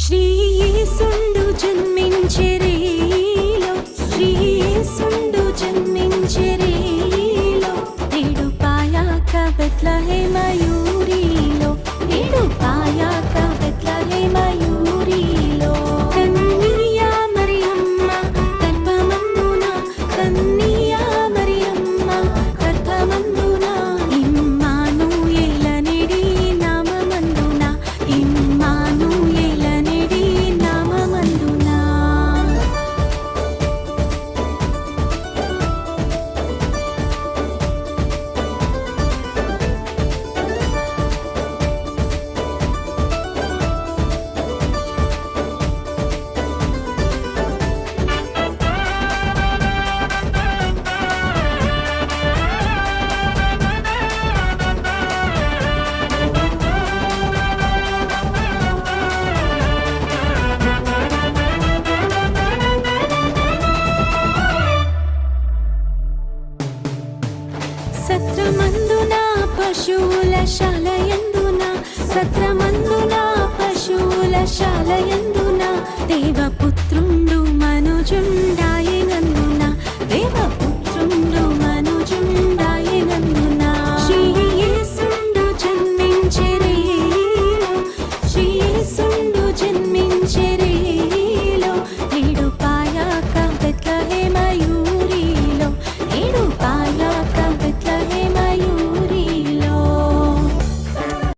శ్రీయేసుండు జన్మించెరేలో, శ్రీయేసుండు జన్మించెరేలో, నేడు పాయాక బెత్లెహేమయూరిలో, నేడు పాయాక బెత్లెహేమయూరిలో. కన్నియ మరియమ్మ గర్భమందున, కన్నియ మరియమ్మ గర్భమందున, ఇమ్మానుయేలనిడి నామమందున, ఇమ్మానుయేలనిడి నామమందున. సత్రమందున పశువుల శాలయందున, సత్రమందున పశువుల శాలయందున, దేవపుత్రుండు మనుజుండాయే